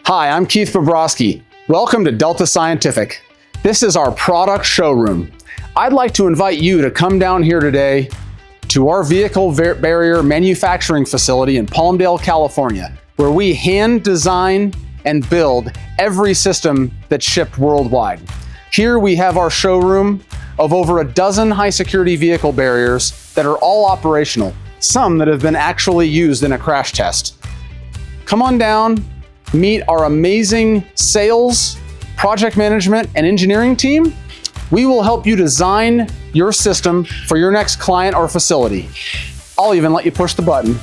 Hi, I'm Keith Bobrosky. Welcome to Delta Scientific. This is our product showroom. I'd like to invite you to come down here today to our vehicle barrier manufacturing facility in Palmdale, California, where we hand design and build every system that's shipped worldwide. Here we have our showroom of over a dozen high security vehicle barriers that are all operational, some that have been actually used in a crash test. Come on down, meet our amazing sales, project management, and engineering team. We will help you design your system for your next client or facility. I'll even let you push the button.